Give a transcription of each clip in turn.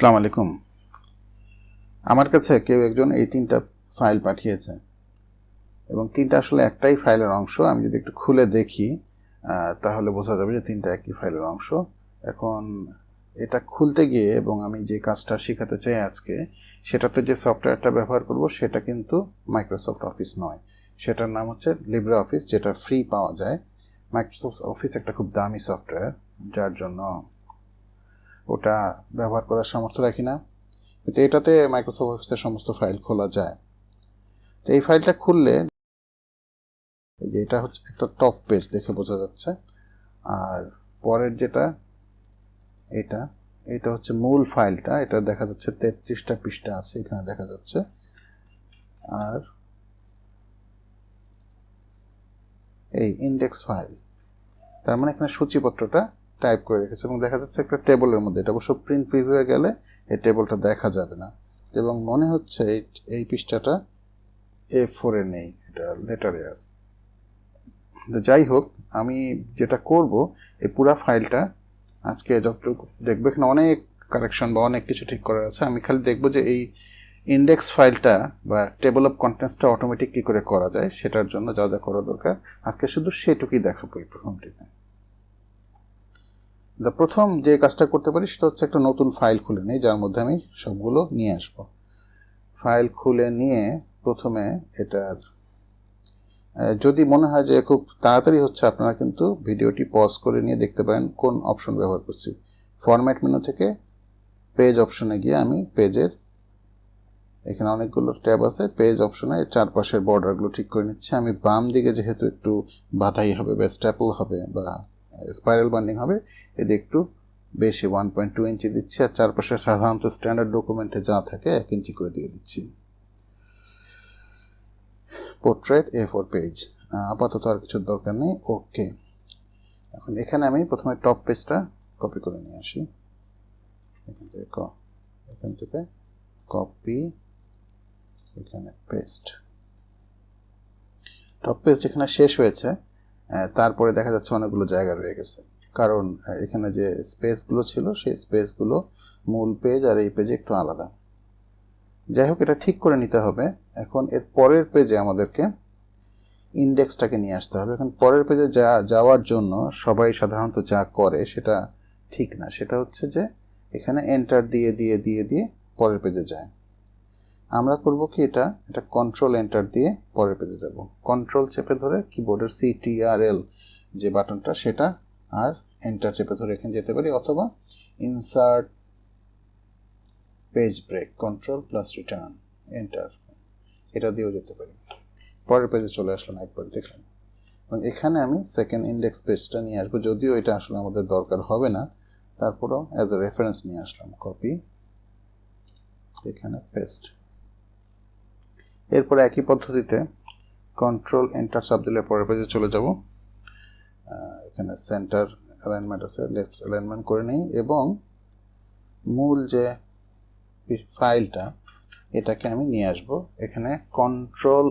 আসসালামু আলাইকুম। আমার কাছে কেউ একজন এই তিনটা ফাইল পাঠিয়েছে এবং তিনটা আসলে একটাই ফাইলের অংশ। আমি যদি একটু খুলে দেখি তাহলে বোঝা যাবে যে তিনটা একই ফাইলের অংশ। এখন এটা খুলতে গিয়ে এবং আমি যে কাজটা শেখাতে চাই আজকে, সেটাতে যে সফটওয়্যারটা ব্যবহার করব সেটা কিন্তু মাইক্রোসফট অফিস নয়, সেটার নাম হচ্ছে লিব্রে অফিস, যেটা ফ্রি পাওয়া যায়। মাইক্রোসফট অফিস একটা খুব দামি সফটওয়্যার, যার জন্য ওটা ব্যবহার করার সামর্থ্য রাখি না, কিন্তু এটাতে মাইক্রোসফট অফিসের সমস্ত ফাইল খোলা যায়। তো এই ফাইলটা খুললে এই যে এটা হচ্ছে একটা টপ পেজ, দেখে বোঝা যাচ্ছে। আর পরের যেটা এটা এটা হচ্ছে মূল ফাইলটা, এটা দেখা যাচ্ছে 33টা পৃষ্ঠা আছে এখানে দেখা যাচ্ছে। আর এই ইন্ডেক্স ফাইল, তার মানে এখানে সূচিপত্রটা টাইপ করে রেখেছে এবং দেখা যাচ্ছে একটা টেবলের মধ্যে। এটা অবশ্য প্রিন্ট প্রিভিউয়ে গেলে এই টেবলটা দেখা যাবে না, এবং মনে হচ্ছে এই পৃষ্ঠাটা A4 এ নেই, এটা লেটারে আছে। যাই হোক, আমি যেটা করব, এই পুরা ফাইলটা আজকে যতটুকু দেখবো, এখানে অনেক কারেকশন বা অনেক কিছু ঠিক করার আছে। আমি খালি দেখবো যে এই ইন্ডেক্স ফাইলটা বা টেবল অফ কন্টেন্টসটা অটোমেটিক কী করে করা যায়, সেটার জন্য যা যা করা দরকার আজকে শুধু সেটুকুই দেখাবো এই প্রথমটিতে। প্রথম যে কাজটা করতে পারি সেটা হচ্ছে একটা নতুন ফাইল খুলে নিই, যার মধ্যে আমি সবগুলো নিয়ে আসব। ফাইল খুলে নিয়ে প্রথমে এটার, যদি মনে হয় যে খুব তাড়াতাড়ি হচ্ছে, আপনারা কিন্তু ভিডিওটি পজ করে নিয়ে দেখতে পারেন কোন অপশন ব্যবহার করছি। ফরম্যাট মেনু থেকে পেজ অপশনে গিয়ে আমি পেজের, এখানে অনেকগুলো ট্যাব আছে, পেজ অপশনে চারপাশের বর্ডারগুলো ঠিক করে নিচ্ছি। আমি বাম দিকে যেহেতু একটু বাধাই হবে বা স্ট্যাপল হবে বা স্পাইরাল বান্ডিং হবে, এদিকে একটু বেশি 1.2 ইঞ্চি দিচ্ছি। আর চারপাশে সাধারণত স্ট্যান্ডার্ড ডকুমেন্টে যা থাকে 1 ইঞ্চি করে দিয়ে দিচ্ছি। পোর্ট্রেট A4 পেজ, আপাতত আর কিছুর দরকার নেই। ওকে, এখন এখানে আমি প্রথমে টপ পেজটা কপি করে নিয়ে আসি। এখান থেকে কপি, এখানে পেস্ট। টপ পেজ যেখানে শেষ হয়েছে, তারপরে দেখা যাচ্ছে অনেকগুলো জায়গা রয়ে গেছে, কারণ এখানে যে স্পেসগুলো ছিল সেই স্পেসগুলো মূল পেজ আর এই পেজে একটু আলাদা। যাই হোক, এটা ঠিক করে নিতে হবে। এখন এর পরের পেজে আমাদেরকে ইন্ডেক্সটাকে নিয়ে আসতে হবে। এখন পরের পেজে যাওয়ার জন্য সবাই সাধারণত যা করে সেটা ঠিক না, সেটা হচ্ছে যে এখানে এন্টার দিয়ে দিয়ে দিয়ে দিয়ে পরের পেজে যায়। আমরা করব কি, এটা কন্ট্রোল এন্টার দিয়ে পরের পেজে যাব। কন্ট্রোল চেপে ধরে কিবোর্ডের CTRL যে বাটনটা সেটা, আর এন্টার চেপে ধরে এখানে যেতে পারি, অথবা insert page break, control plus return enter, এটা দিয়েও যেতে পারি। পরের পেজে চলে আসলাম একবার, দেখলাম। এবং এখানে আমি সেকেন্ড ইন্ডেক্স পেজটা নিয়ে আসবো, যদিও এটা আসলে আমাদের দরকার হবে না, তারপরও অ্যাজ এ রেফারেন্স নিয়ে আসলাম। কপি, এখানে পেস্ট। এরপরে একই পদ্ধতিতে কন্ট্রোল এন্টার চাপ দিলে পরের পেজে চলে যাব। এখানে সেন্টার অ্যালাইনমেন্ট আছে, লেফট অ্যালাইনমেন্ট করে নিই, এবং মূল যে ফাইলটা এটাকে আমি নিয়ে আসব। এখানে কন্ট্রোল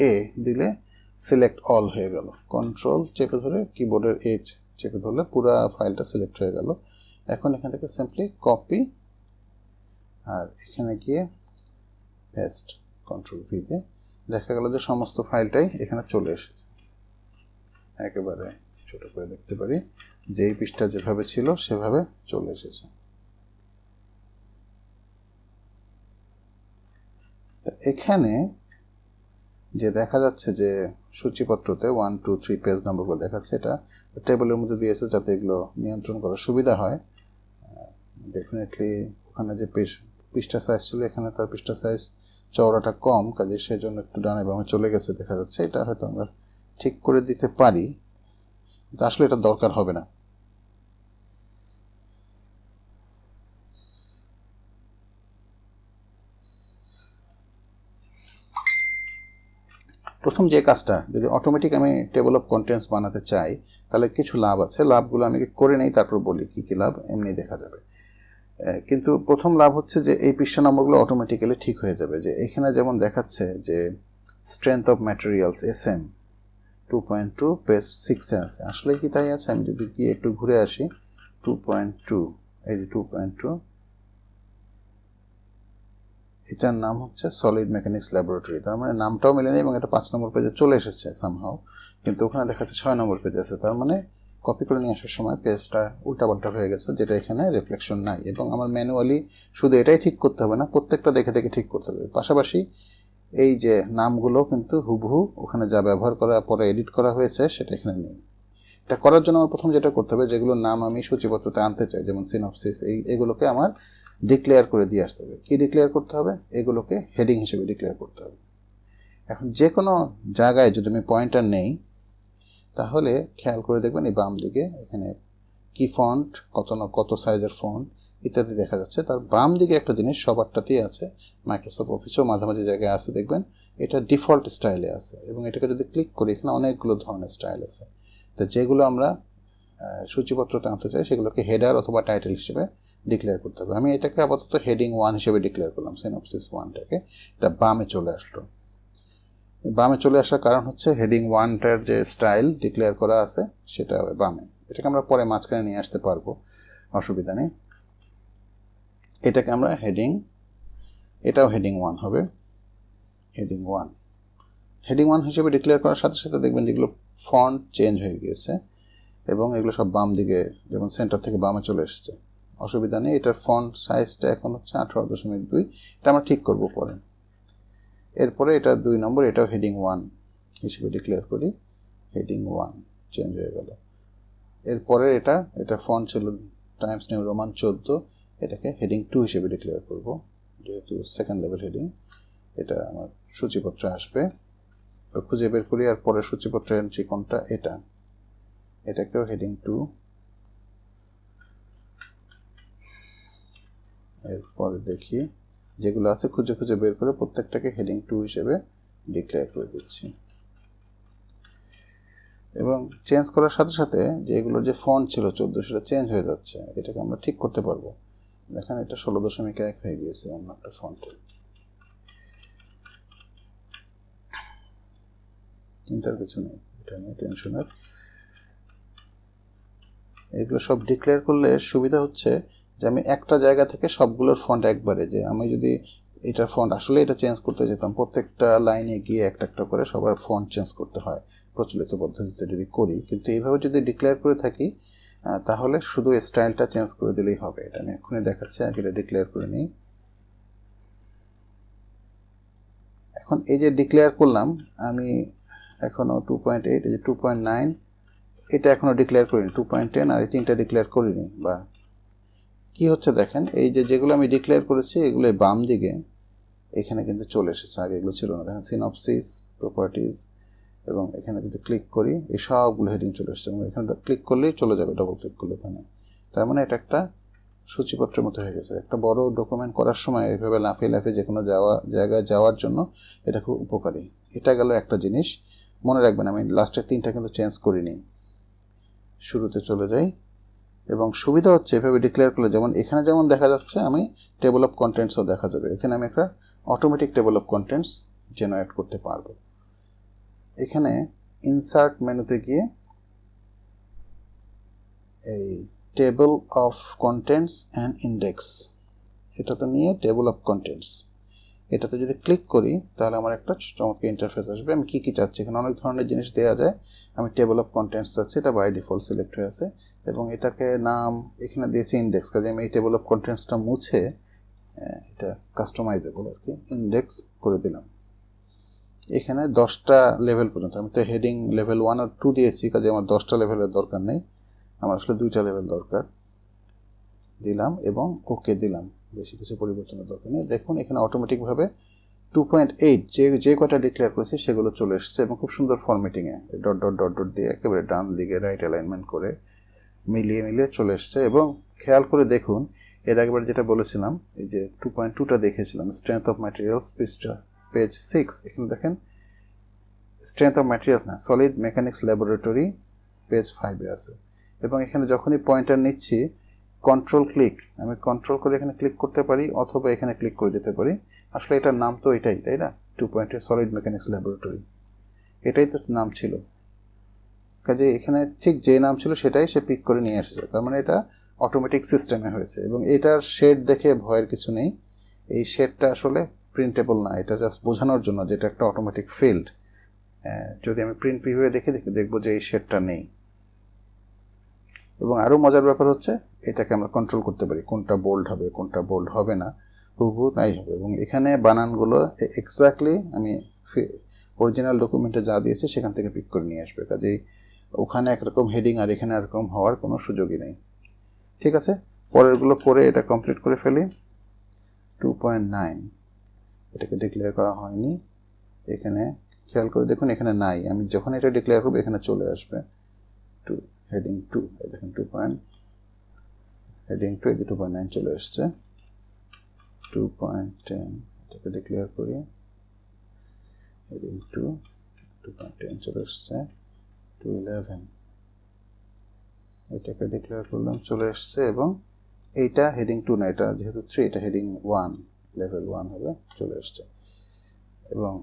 A দিলে সিলেক্ট অল হয়ে গেল। কন্ট্রোল চেপে ধরে কিবোর্ডের H চেপে ধরলে পুরো ফাইলটা সিলেক্ট হয়ে গেল। এখন এখান থেকে সিম্পলি কপি, আর এখানে গিয়ে পেস্ট, কন্ট্রোল V দিয়ে দেখা গেল যে সমস্ত ফাইলটাই এখানে চলে এসেছে। একেবারে ছোট করে দেখতে পারি যে এই পৃষ্ঠা যেভাবে ছিল সেভাবে চলে এসেছে। এখানে যে দেখা যাচ্ছে যে সূচিপত্রতে 1 2 3 পেজ নম্বরগুলো দেখাচ্ছে, এটা টেবিলের মধ্যে দিয়েছে যাতে এগুলো নিয়ন্ত্রণ করার সুবিধা হয়। ডেফিনেটলি ওখানে যে পৃষ্ঠা সাইজ ছিল, এখানে তার পৃষ্ঠা সাইজ চওড়াটা কম, কাজে সেজন্য একটু ডানে বামে চলে গেছে দেখা যাচ্ছে। এটা হয়তো আমরা ঠিক করে দিতে পারি, কিন্তু আসলে এটা দরকার হবে না। প্রথম যে কাজটা, যদি অটোমেটিক আমি টেবল অফ কন্টেন্টস বানাতে চাই, তাহলে কিছু লাভ আছে। লাভগুলো আমি করে নেই, তারপর বলি কী কী লাভ, এমনি দেখা যাবে। কিন্তু প্রথম লাভ হচ্ছে যে এই পৃষ্ঠা নম্বরগুলো অটোমেটিক্যালি ঠিক হয়ে যাবে। যে এখানে যেমন দেখাচ্ছে যে strength of materials SM 2.2 page 6-এ আছে, আসলে কি তাই আছে? আমি যদি গিয়ে একটু ঘুরে আসি, 2.2, এই যে 2.2, এটার নাম হচ্ছে সলিড মেকানিক্স ল্যাবরেটরি। তার মানে নামটাও মেলেনি এবং এটা 5 নম্বর পেজে চলে এসেছে সামহাও, কিন্তু ওখানে দেখাচ্ছে 6 নম্বর পেজে আছে। তার মানে কপি করে নিয়ে আসার সময় পেজটা উল্টাপাল্টা হয়ে গেছে, যেটা এখানে রিফ্লেকশন নাই। এবং আমার ম্যানুয়ালি শুধু এটাই ঠিক করতে হবে না, প্রত্যেকটা দেখে দেখে ঠিক করতে হবে। পাশাপাশি এই যে নামগুলো কিন্তু হুবহু ওখানে যা ব্যবহার করার পরে এডিট করা হয়েছে সেটা এখানে নেই। এটা করার জন্য আমার প্রথম যেটা করতে হবে, যেগুলোর নাম আমি সূচিপত্রতে আনতে চাই, যেমন সিনপসিস, এগুলোকে আমার ডিক্লেয়ার করে দিয়ে আসতে হবে। কি ডিক্লেয়ার করতে হবে? এগুলোকে হেডিং হিসেবে ডিক্লেয়ার করতে হবে। এখন যে কোনো জায়গায় যদি আমি পয়েন্টার নেই, তাহলে খেয়াল করে দেখবেন এই বাম দিকে এখানে কি ফন্ট, কত সাইজের ফন্ট ইত্যাদি দেখা যাচ্ছে। তার বাম দিকে একটা জিনিস সবারটাতেই আছে, মাইক্রোসফট অফিসেও মাঝে মাঝে জায়গায় আছে দেখবেন, এটা ডিফল্ট স্টাইলে আছে। এবং এটাকে যদি ক্লিক করি এখানে অনেকগুলো ধরনের স্টাইল আছে। তো যেগুলো আমরা সূচিপত্রতে আনতে চাই সেগুলোকে হেডার অথবা টাইটেল হিসেবে ডিক্লেয়ার করতে হবে। আমি এটাকে আপাতত হেডিং 1 হিসেবে ডিক্লেয়ার করলাম, সিনপসিস 1টাকে। এটা বামে চলে আসলো। বামে চলে আসার কারণ হচ্ছে হেডিং 1টার যে স্টাইল ডিক্লেয়ার করা আছে সেটা বামে। এটাকে আমরা পরে মাঝখানে নিয়ে আসতে পারবো, অসুবিধা নেই। এটাকে আমরা এটাও হেডিং 1 হবে, হেডিং 1। হেডিং 1 হিসেবে ডিক্লেয়ার করার সাথে সাথে দেখবেন যেগুলো ফন্ট চেঞ্জ হয়ে গিয়েছে এবং এগুলো সব বাম দিকে, যেমন সেন্টার থেকে বামে চলে এসেছে। অসুবিধা নেই। এটার ফন্ট সাইজটা এখন হচ্ছে 18.2। এটা আমরা ঠিক করব পরে। এরপরে এটা 2 নম্বর, এটাও হেডিং 1 হিসেবে ডিক্লেয়ার করি, হেডিং 1 চেঞ্জ হয়ে গেল। এরপরে এটা ফন্ট ছিল টাইমস নিউ রোমান 14, এটাকে হেডিং 2 হিসেবে ডিক্লেয়ার করব, যেহেতু সেকেন্ড লেভেল হেডিং। এটা আমার সূচিপত্রে আসবে, খুঁজে বের করি। আর পরের সূচিপত্রের এন্ট্রি কোনটা? এটাকেও হেডিং 2। এরপরে দেখি যেগুলো আছে খুঁজে খুঁজে বের করে প্রত্যেকটাকে হেডিং 2 হিসেবে ডিক্লেয়ার করে দিচ্ছি। এবং চেঞ্জ করার সাথে সাথে যে এগুলোর যে ফন্ট ছিল 14, সেটা চেঞ্জ হয়ে যাচ্ছে। এটাকে আমরা ঠিক করতে পারবো। দেখেন এটা 16.1 হয়ে গিয়েছে অন্য একটা ফন্টে। চিন্তার কিছু নেই, এটা নিয়ে টেনশনের। এগুলো সব ডিক্লেয়ার করলে সুবিধা হচ্ছে যে আমি একটা জায়গা থেকে সবগুলোর ফন্ট একবারে, যে আমি যদি এটার ফন্ট আসলে এটা চেঞ্জ করতে যেতাম, প্রত্যেকটা লাইনে গিয়ে একটা একটা করে সবার ফন্ট চেঞ্জ করতে হয় প্রচলিত পদ্ধতিতে যদি করি। কিন্তু এইভাবে যদি ডিক্লেয়ার করে থাকি তাহলে শুধু স্টাইলটা চেঞ্জ করে দিলেই হবে। এটা আমি এখনই দেখাচ্ছি, আগে এটা ডিক্লেয়ার করে নিই। এখন এই যে ডিক্লেয়ার করলাম আমি, এখনও 2.8, এই যে 2.9, এটা এখনও ডিক্লেয়ার করিনি। 2.10 আর এই 3টা ডিক্লেয়ার করিনি। বা কি হচ্ছে দেখেন, এই যে যেগুলো আমি ডিক্লেয়ার করেছি এগুলো বাম দিকে এখানে কিন্তু চলে এসেছে, আগে এগুলো ছিল না। দেখেন সিনপসিস, প্রপার্টিজ, এবং এখানে যদি ক্লিক করি এই সবগুলো হেডিং চলে এসেছে। এবং এখানে ক্লিক করলেই চলে যাবে, ডবল ক্লিক করলে এখানে। তার মানে এটা একটা সূচিপত্রের মতো হয়ে গেছে। একটা বড় ডকুমেন্ট করার সময় এইভাবে লাফিয়ে লাফিয়ে যে কোনো জায়গায় যাওয়ার জন্য এটা খুব উপকারী। এটা গেল একটা জিনিস। মনে রাখবেন আমি লাস্টের 3টা কিন্তু চেঞ্জ করিনি। শুরুতে চলে যাই, এবং সুবিধা হচ্ছে এভাবে ডিক্লেয়ার করলে, যেমন এখানে যেমন দেখা যাচ্ছে আমি টেবল অফ কন্টেন্টসও দেখা যাবে। এখানে আমি একটা automatic table of contents generate করতে পারবো। এখানে ইনসার্ট মেনুতে গিয়ে এই table of contents and index, এটাতে নিয়ে টেবল অফ কন্টেন্টস, এটাতে যদি ক্লিক করি তাহলে আমার একটা চমৎকার ইন্টারফেস আসবে। আমি কী কী চাচ্ছি, এখানে অনেক ধরনের জিনিস দেওয়া যায়। আমি টেবল অফ কন্টেন্টস চাচ্ছি, এটা বাই ডিফল্ট সিলেক্ট হয়ে আছে। এবং এটাকে নাম এখানে দিয়েছি ইন্ডেক্স, কাজে আমি এই টেবল অফ কন্টেন্টসটা মুছে এটা কাস্টমাইজেবল আর কি, ইন্ডেক্স করে দিলাম। এখানে 10টা লেভেল পর্যন্ত, আমি তো হেডিং লেভেল 1 আর 2 দিয়েছি, কাজে আমার 10টা লেভেলের দরকার নেই, আমার আসলে 2টা লেভেল দরকার। দিলাম এবং ওকে দিলাম, বেশি কিছু পরিবর্তনের দরকার নেই। দেখুন এখানে অটোমেটিকভাবে 2.8 যে কটা ডিক্লেয়ার করেছে সেগুলো চলে এসেছে, এবং খুব সুন্দর ফরম্যাটিংয়ে ডট ডট ডট ডট দিয়ে একেবারে ডান দিকে রাইট অ্যালাইনমেন্ট করে মিলিয়ে চলে এসছে। এবং খেয়াল করে দেখুন এর আগেবার যেটা বলেছিলাম, এই যে 2.2টা দেখেছিলাম, স্ট্রেংথ অফ ম্যাটেরিয়ালস পৃষ্ঠা পেজ 6, এখানে দেখেন স্ট্রেংথ অফ ম্যাটেরিয়ালস না, সলিড মেকানিক্স ল্যাবরেটরি পেজ 5-এ আছে। এবং এখানে যখনই পয়েন্টার নিচ্ছি কন্ট্রোল ক্লিক, আমি কন্ট্রোল করে এখানে ক্লিক করতে পারি অথবা এখানে ক্লিক করে দিতে পারি। আসলে এটার নাম তো এটাই, তাই না? 2.8 সলিড মেকানিক্স ল্যাবরেটরি, এটাই তো নাম ছিল। কাজে এখানে ঠিক যে নাম ছিল সেটাই সে পিক করে নিয়ে এসেছে। তার মানে এটা অটোমেটিক সিস্টেমে হয়েছে। এবং এটার শেড দেখে ভয়ের কিছু নেই, এই শেডটা আসলে প্রিন্টেবল না, এটা জাস্ট বোঝানোর জন্য যেটা একটা অটোমেটিক ফিল্ড। যদি আমি প্রিন্ট প্রিভিউয়ে দেখবো যে এই শেডটা নেই। এবং আরও মজার ব্যাপার হচ্ছে এটাকে আমরা কন্ট্রোল করতে পারি, কোনটা বোল্ড হবে কোনটা বোল্ড হবে না, হুবহু তাই হবে। এবং এখানে বানানগুলো এক্স্যাক্টলি আমি অরিজিনাল ডকুমেন্টে যা দিয়েছি সেখান থেকে পিক করে নিয়ে আসবে, কাজেই ওখানে একরকম হেডিং আর এখানে একরকম হওয়ার কোনো সুযোগই নেই। ঠিক আছে, পরেরগুলো করে এটা কমপ্লিট করে ফেলি। 2.9 এটাকে ডিক্লেয়ার করা হয়নি, এখানে খেয়াল করে দেখুন এখানে নাই, আমি যখন এটা ডিক্লেয়ার করবো এখানে চলে আসবে হেডিং 2, এই দেখেন হেডিং 2 এই 2.9 চলে আসছে। 2.10 এটাকে ডিক্লেয়ার করি, হেডিং 2 2.10 চলে আসছে। 2.11 এটাকে ডিক্লেয়ার করলাম, চলে আসছে। এবং এইটা হেডিং 2 না, এটা যেহেতু 3 এটা হেডিং 1, লেভেল 1 হবে, চলে আসছে। এবং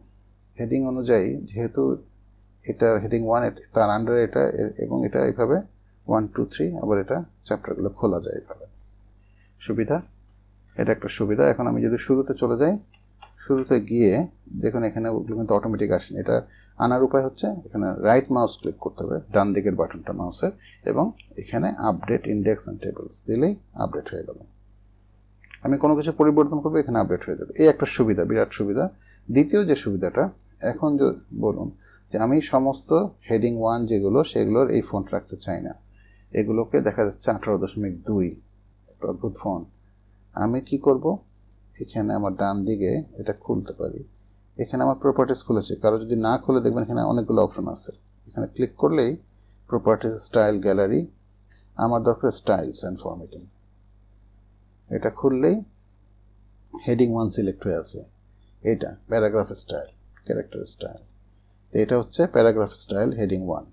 হেডিং অনুযায়ী যেহেতু এটা হেডিং 1 তার আন্ডারে এটা, এবং এটা এইভাবে 1 2 3 আবার এটা চ্যাপ্টারগুলো খোলা যায় এইভাবে। সুবিধা, এটা একটা সুবিধা। এখন আমি যদি শুরুতে চলে যাই, শুরুতে গিয়ে দেখুন এখানে ওগুলো কিন্তু অটোমেটিক আসেনি, এটা আনার উপায় হচ্ছে এখানে রাইট মাউস ক্লিক করতে হবে, ডান দিকের বাটনটা মাউসের, এবং এখানে আপডেট ইন্ডেক্স অ্যান্ড টেবলস দিলেই আপডেট হয়ে গেল। আমি কোনো কিছু পরিবর্তন করবো এখানে আপডেট হয়ে যাবে, এই একটা সুবিধা, বিরাট সুবিধা। দ্বিতীয় যে সুবিধাটা, এখন বলুন যে আমি সমস্ত হেডিং 1 যেগুলো সেগুলোর এই ফন্ট রাখতে চাই না, এগুলোকে দেখা যাচ্ছে 18.2, একটা অদ্ভুত ফন্ট। আমি কি করব, এখানে আমার ডান দিকে এটা খুলতে পারি, এখানে আমার প্রপার্টিস খুলেছে, কারো যদি না খুলে দেখবেন এখানে অনেকগুলো অপশন আছে, এখানে ক্লিক করলেই প্রপার্টিস, স্টাইল, গ্যালারি, আমার দরকার স্টাইলস অ্যান্ড ফরম্যাটিং, এটা খুললেই হেডিং 1 সিলেক্ট হয়ে আছে। এটা প্যারাগ্রাফ স্টাইল, ক্যারেক্টার স্টাইল, তো এটা হচ্ছে প্যারাগ্রাফ স্টাইল হেডিং 1।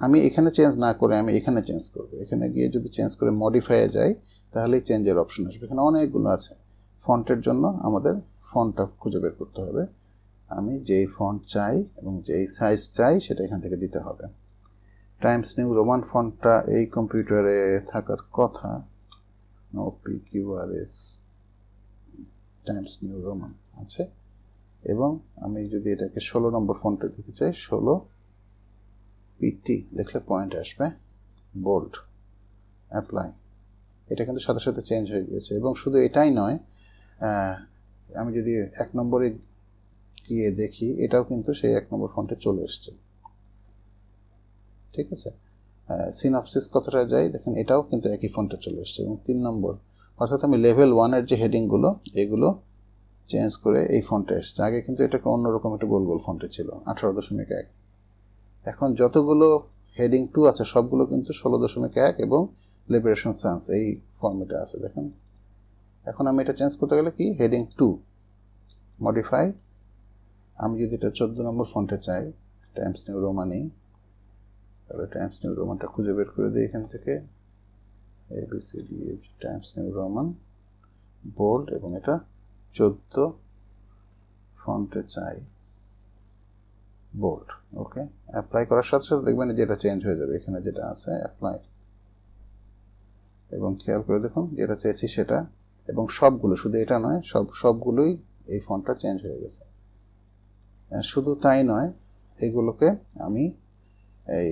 আমি এখানে চেঞ্জ না করে আমি এখানে চেঞ্জ করব, এখানে গিয়ে যদি চেঞ্জ করে মডিফাইয়ে যাই তাহলেই চেঞ্জের অপশন আসবে। এখানে অনেকগুলো আছে। ফন্টের জন্য আমাদের ফন্টটা খুঁজে বের করতে হবে, আমি যেই ফন্ট চাই এবং যেই সাইজ চাই সেটা এখান থেকে দিতে হবে। টাইমস নিউ রোমান ফন্টটা এই কম্পিউটারে থাকার কথা, OPQRS টাইমস নিউ রোমান আছে। এবং আমি যদি এটাকে 16 নম্বর ফন্টে দিতে চাই, 16 PT লিখলে পয়েন্ট আসবে, বোল্ড, অ্যাপ্লাই, এটা কিন্তু সাথে সাথে চেঞ্জ হয়ে গিয়েছে। এবং শুধু এটাই নয়, আমি যদি 1 নম্বরে গিয়ে দেখি এটাও কিন্তু সেই 1 নম্বর ফন্টে চলে এসছে। ঠিক আছে, সিনপসিস কথাটা যাই, দেখেন এটাও কিন্তু একই ফন্টে চলে এসছে। এবং 3 নম্বর, অর্থাৎ আমি লেভেল 1-এর যে হেডিংগুলো এগুলো চেঞ্জ করে এই ফন্টে এসছে। আগে কিন্তু এটাকে অন্যরকম একটা গোল গোল ফন্টে ছিল, 18.1। এখন যতগুলো হেডিং 2 আছে সবগুলো কিন্তু 16.1 এবং লিবারেশন সান্স এই ফর্মেটে আছে, দেখেন। এখন আমি এটা চেঞ্জ করতে গেলে কি, হেডিং 2 মডিফাই, আমি যদি এটা 14 নম্বর ফন্টে চাই, টাইমস নিউ রোমানই, তাহলে টাইমস নিউ রোমানটা খুঁজে বের করে দিই এখান থেকে, ABCD Times New Roman, bold, এবং এটা 14 ফন্টে চাই, বোল্ড। ওকে, অ্যাপ্লাই করার সাথে সাথে দেখবেন যে এটা চেঞ্জ হয়ে যাবে, এখানে যেটা আছে অ্যাপ্লাই, এবং খেয়াল করে দেখুন যেটা চেয়েছি সেটা, এবং সবগুলো, শুধু এটা নয়, সবগুলোই এই ফন্টটা চেঞ্জ হয়ে গেছে। শুধু তাই নয়, এগুলোকে আমি এই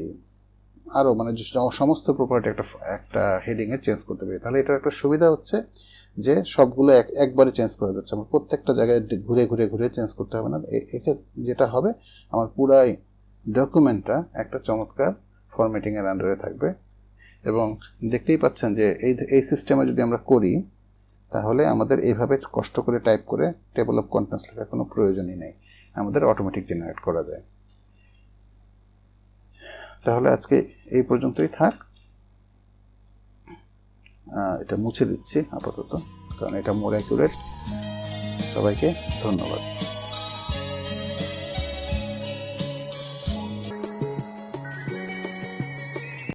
আরও মানে সমস্ত প্রপার্টি একটা হেডিংয়ে চেঞ্জ করতে পারি। তাহলে এটার একটা সুবিধা হচ্ছে যে সবগুলো একবারে চেঞ্জ করা যাচ্ছে, আমার প্রত্যেকটা জায়গায় ঘুরে ঘুরে ঘুরে চেঞ্জ করতে হবে না। যেটা হবে, আমার পুরাই ডকুমেন্টটা একটা চমৎকার ফরম্যাটিংয়ের আন্ডারে থাকবে। এবং দেখতেই পাচ্ছেন যে এই সিস্টেমে যদি আমরা করি তাহলে আমাদের এইভাবে কষ্ট করে টাইপ করে টেবল অফ কন্টেন্টস লেখার কোনো প্রয়োজনই নেই, আমাদের অটোমেটিক জেনারেট করা যায়। তাহলে আজকে এই পর্যন্তই থাক, এটা মুছে দিচ্ছি আপাতত, কারণ এটা মোর অ্যাকুরেট। সবাইকে ধন্যবাদ।